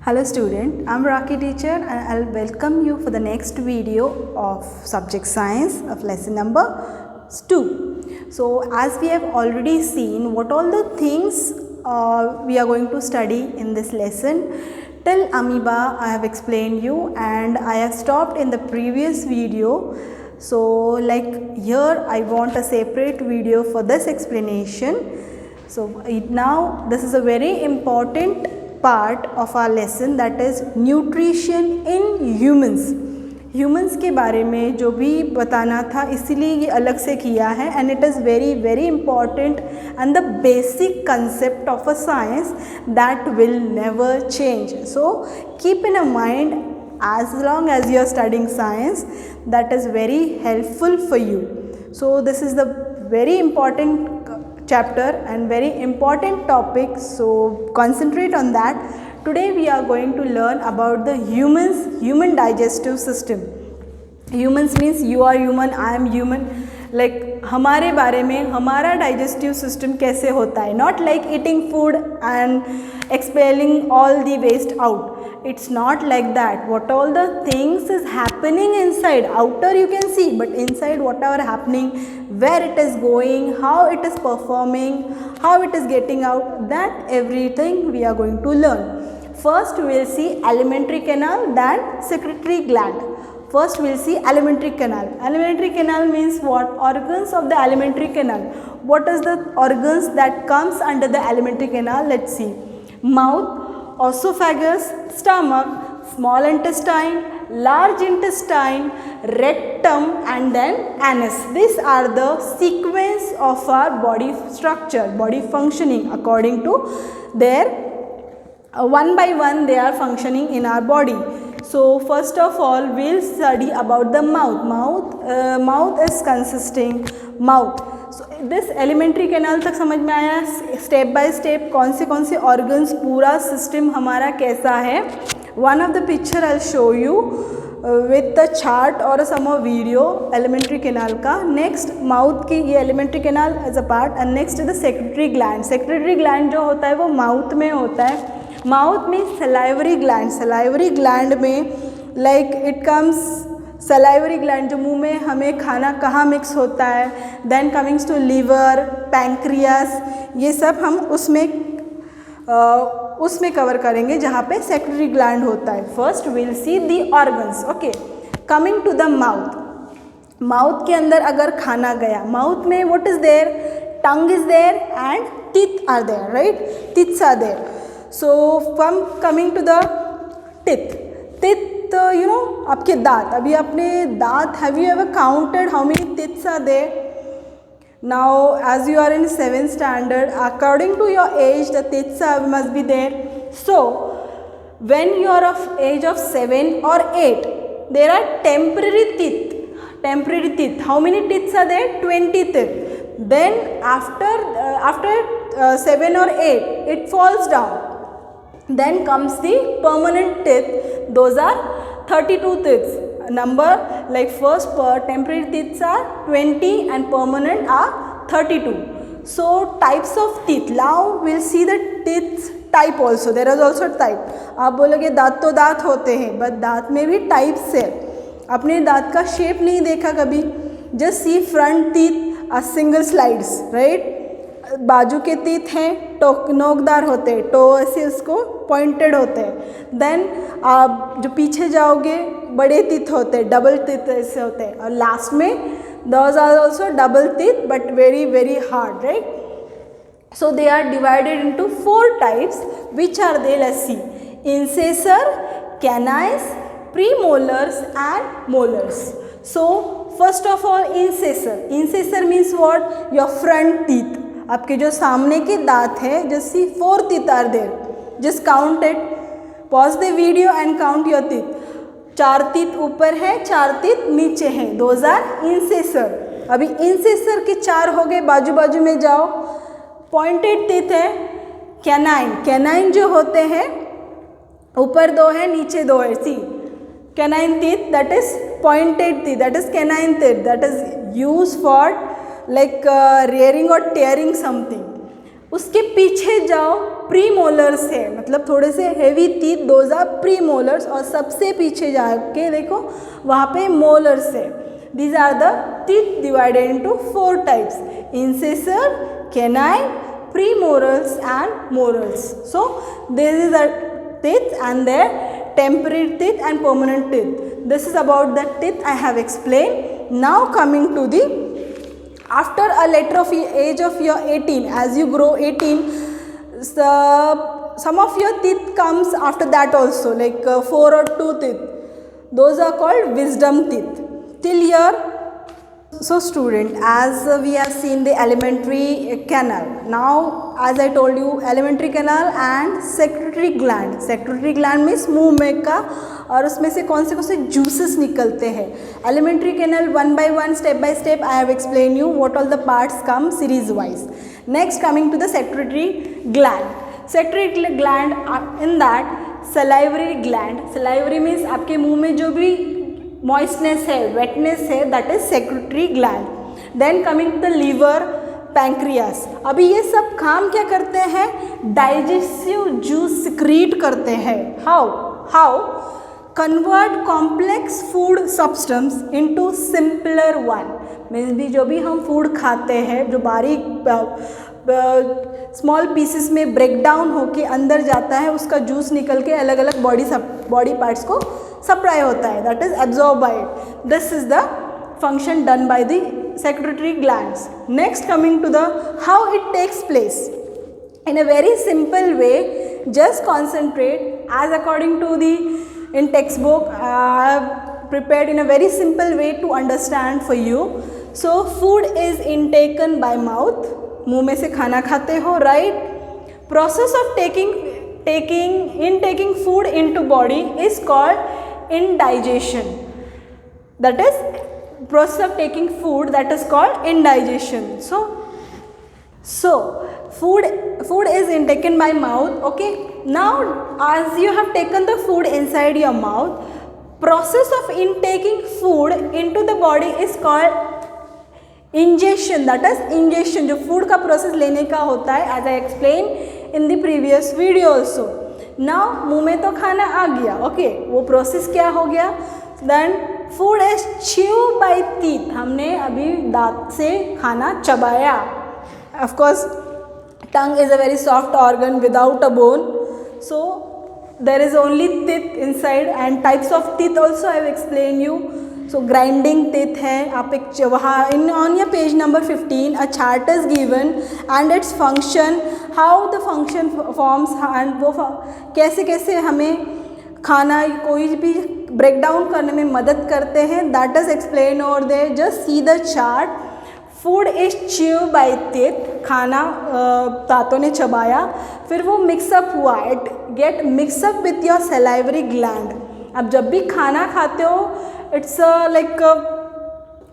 Hello student, I'm Rocky teacher and I'll welcome you for the next video of subject science of lesson number 2. So as we have already seen what all the things we are going to study in this lesson, till amoeba I have explained you and I have stopped in the previous video. So like here I want a separate video for this explanation. So now this is a very important part of our lesson, that is nutrition in humans. Humans के बारे में जो भी बताना था इसीलिए ये अलग से किया है and it is very very important and the basic concept of a science that will never change. So keep in a mind as long as you are studying science, that is very helpful for you. So this is the very important chapter and very important topic, so concentrate on that. Today we are going to learn about the human digestive system. Humans means you are human, I am human. Like हमारे बारे में हमारा digestive system कैसे होता है, not like eating food and expelling all the waste out. It's not like that. What all the things is happening inside, outer you can see, but inside whatever happening, where it is going, how it is performing, how it is getting out, that everything we are going to learn. First we will see alimentary canal, then secretory gland. First we will see alimentary canal. Alimentary canal means what? Organs of the alimentary canal. What is the organs that comes under the alimentary canal? Let's see. Mouth, esophagus, stomach, small intestine, large intestine, rectum and then anus. These are the sequence of our body structure, body functioning according to their one by one they are functioning in our body. So first of all we will study about the mouth. Mouth is consisting mouth. So this elementary canal तक समझ में आया, step by step कौन से organs, पूरा system हमारा कैसा है. One of the picture I show you with the chart और सम वीडियो एलिमेंट्री कैनाल का. नेक्स्ट माउथ की ये alimentary canal as a part and next the secretary gland. Secretary gland जो होता है वो माउथ में होता है. माउथ में सलाइवरी ग्लैंड. सलाइवरी ग्लैंड में like it comes salivary gland जो मुंह में हमें खाना कहाँ मिक्स होता है. Then comings to liver, pancreas, ये सब हम उसमें कवर करेंगे जहाँ पे सेक्रेटरी ग्लैंड होता है. First will see the organs. Okay, coming to the mouth. Mouth के अंदर अगर खाना गया, माउथ में what is there? Tongue is there and teeth are there, right? Teeths are there. So from coming to the teeth. Teeth you know आपके दांत. अभी आपने दांत, have you ever counted how many teeths are there? Now as you are in 7th standard, according to your age the teeth must be there. So when you are of age of 7 or 8, there are temporary teeth. Temporary teeth. How many teeth are there? 20 teeth. Then after 7 or 8 it falls down. Then comes the permanent teeth. Those are 32 teeth. Number like first temporary teeth are 20 and permanent are 32. So types of teeth. Now we'll see the teeth type also. There is also type. आप बोलोगे दांत तो दांत होते हैं, but दांत में भी टाइप्स है. अपने दांत का शेप नहीं देखा कभी? जस्ट सी फ्रंट टीथ आ सिंगल स्लाइड्स, राइट? बाजू के टीथ हैं, नोकदार होते हैं, टो ऐसे उसको पॉइंटेड होते हैं. देन आप जो पीछे जाओगे बड़े टीथ होते हैं, डबल टीथ ऐसे होते हैं. और लास्ट में those are also double teeth but very very hard, right? So they are divided into 4 types which are they. Let's see. Incisor, canines, premolars and molars. So first of all incisor. Incisor means what? Your front teeth. आपके जो सामने के दांत है, just see 4 teeth are there. Just count it. Pause the video and count your teeth. 4 teeth ऊपर है, 4 teeth नीचे हैं. Those are incisor. अभी इंसेसर के 4 हो गए, बाजू बाजू में जाओ. पॉइंटेड टीथ है कैनाइन. कैनाइन जो होते हैं ऊपर 2 है, नीचे 2 है. See canine teeth, that is pointed teeth, that is canine teeth, that is use for like rearing or tearing something. उसके पीछे जाओ प्रीमोलर्स है, मतलब थोड़े से heavy teeth, those are premolars, और सबसे पीछे जाके देखो वहाँ पे मोलर्स है. These are the teeth divided into 4 types: incisor, canine, premolars and molars. So this is the teeth and their temporary teeth and permanent teeth. This is about the teeth I have explained. Now coming to the after a later of age of your 18, as you grow 18, some of your teeth comes after that also, like 4 or 2 teeth. Those are called wisdom teeth. Till here. So student, as we have seen the alimentary canal, now as I told you, alimentary canal and secretory gland. Secretory gland means मुंह में का, और उसमें से कौन से juices निकलते हैं. Alimentary canal, one by one, step by step I have explained you what all the parts come series wise. Next coming to the secretory gland. Secretory gland, in that salivary gland. Salivary means आपके मुंह में जो भी moistness है, wetness है, that is secretory gland. Then coming to the liver, pancreas. अभी ये सब काम क्या करते हैं? Digestive juice secrete करते हैं. How? Convert complex food substance into simpler one. Means भी जो भी हम food खाते हैं, जो बारीक स्मॉल पीसेस में ब्रेक डाउन होके अंदर जाता है, उसका जूस निकल के अलग अलग बॉडी पार्ट्स को सप्लाई होता है, that is absorb by it. This is the function done by the secretory glands. Next coming to the how it takes place in a very simple way. Just concentrate as according to the in textbook I have prepared in a very simple way to understand for you. So food is intaken by mouth. मुंह में से खाना खाते हो, right? Process of taking food into body is called indigestion. That is process of taking food, that is called indigestion. So food is intaken by mouth. Okay, now as you have taken the food inside your mouth, process of intaking food into the body is called ingestion. That is ingestion, जो food का process लेने का होता है, as I explained in the previous video also. Now मुंह में तो खाना आ गया, okay, वो process क्या हो गया? Then food is chewed by teeth. हमने अभी दांत से खाना चबाया. Of course, tongue is a very soft organ without a bone, so there is only teeth inside, and types of teeth also I have explained you. So grinding teeth है, आप एक वहाँ on your page number 15 a chart is given and its function, how the function forms, and वो कैसे कैसे हमें खाना कोई भी ब्रेक डाउन करने में मदद करते हैं, that is explained over there. Just see the chart. Food is chew by teeth, खाना दांतों ने चबाया, फिर वो मिक्सअप हुआ, it get mix up with your salivary gland. अब जब भी खाना खाते हो, it's like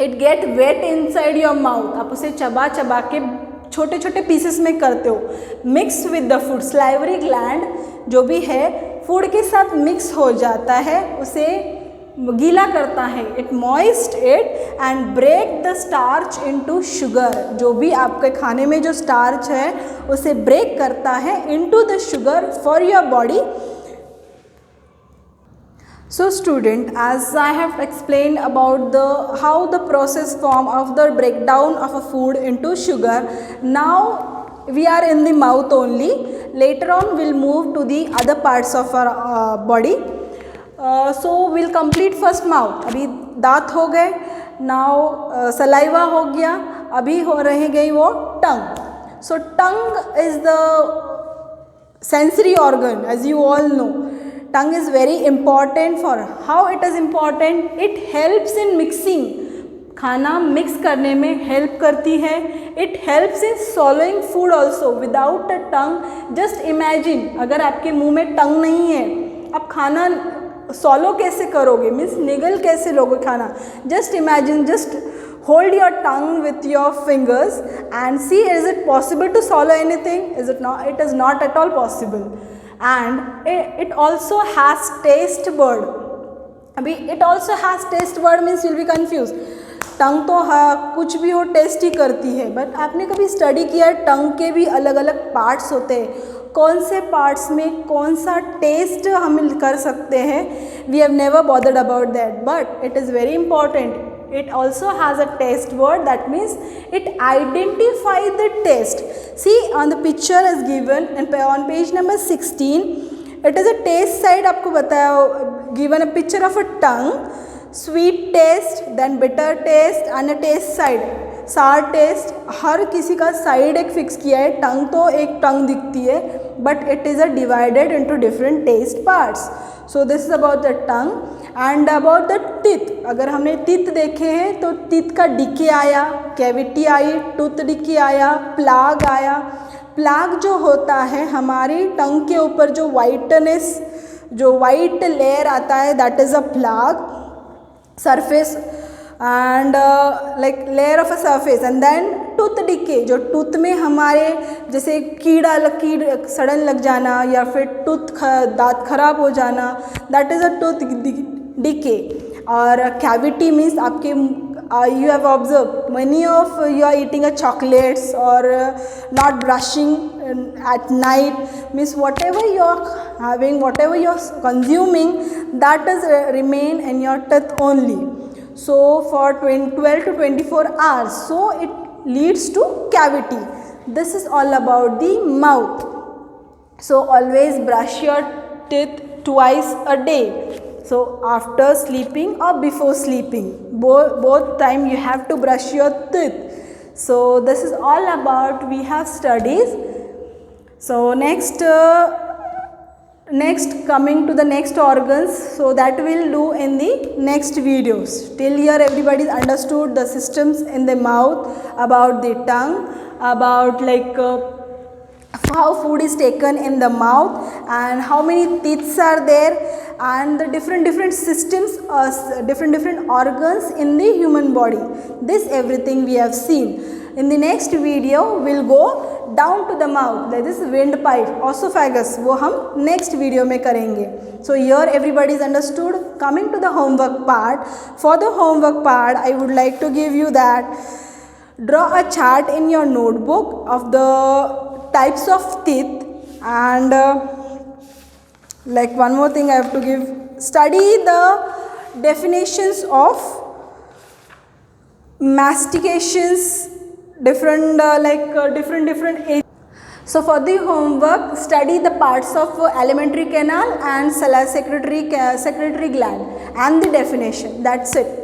it get wet inside your mouth. आप उसे चबा के छोटे छोटे पीसेस में करते हो, mix with the food. Salivary gland जो भी है फूड के साथ मिक्स हो जाता है, उसे गीला करता है. It moist it and break the starch into sugar. जो भी आपके खाने में जो स्टार्च है उसे ब्रेक करता है into the sugar for your body. So student, as I have explained about how the process form of the breakdown of a food into sugar, now we are in the mouth only. Later on we'll move to the other parts of our body. So we'll complete first mouth. अभी दांत हो गए, now saliva हो गया, अभी रह गई वो टंग. So tongue is the sensory organ, as you all know. Tongue is very important. For how it is important? It helps in mixing. खाना मिक्स करने में हेल्प करती है. It helps in swallowing food also. Without a tongue, just imagine, अगर आपके मुंह में टंग नहीं है, आप खाना swallow कैसे करोगे, मीन्स निगल कैसे लोगे खाना. Just imagine, just hold your tongue with your fingers and see, is it possible to swallow anything? Is it not? It is not at all possible. And it also has taste bud. अभी it also has taste bud means you'll be confused. टंग तो कुछ भी हो test ही करती है, but आपने कभी study किया टंग के भी अलग अलग पार्ट्स होते हैं. कौन से पार्ट्स में कौन सा टेस्ट हम कर सकते हैं, we have never bothered about that, but it is very important. It also has a taste word, that means it identifies the taste. See on the picture is given and on page number 16, it is a taste side. आपको बताया, given a picture of a tongue, sweet taste, then bitter taste and a taste side. सार test, हर किसी का side एक fix किया है. टंग तो एक टंग दिखती है, but it is a divided into different taste parts. So this is about the tongue. And about the teeth, अगर हमने टीथ देखे हैं तो टीथ का डिके आया, कैविटी आई, टूथ डिके आया, प्लाग आया. प्लाग जो होता है हमारी टंग के ऊपर जो वाइटनेस, जो वाइट लेयर आता है, that is a plaque surface and like layer of a surface. And then tooth decay, जो टूथ में हमारे जैसे कीड़ सड़न लग जाना या फिर दांत खराब हो जाना, that is a tooth decay. और cavity means आपके you have observed many of you are eating a chocolates or not brushing at night, means whatever you are having, whatever you are consuming, that is remain in your teeth only. So for 12 to 24 hours, so it leads to cavity. This is all about the mouth. So always brush your teeth twice a day. So after sleeping or before sleeping, both time you have to brush your teeth. So this is all about, we have studies. So next coming to the next organs, so that we'll do in the next videos. Till here everybody understood the systems in the mouth, about the tongue, about like how food is taken in the mouth and how many teeth are there, and the different systems, different organs in the human body. This everything we have seen. In the next video we'll go down to the mouth, that is windpipe, esophagus, वो हम next video में करेंगे. So here everybody is understood. Coming to the homework part, for the homework part I would like to give you that draw a chart in your notebook of the types of teeth, and like one more thing I have to give, study the definitions of mastications, different age. So for the homework, study the parts of alimentary canal and secretory gland and the definition. That's it.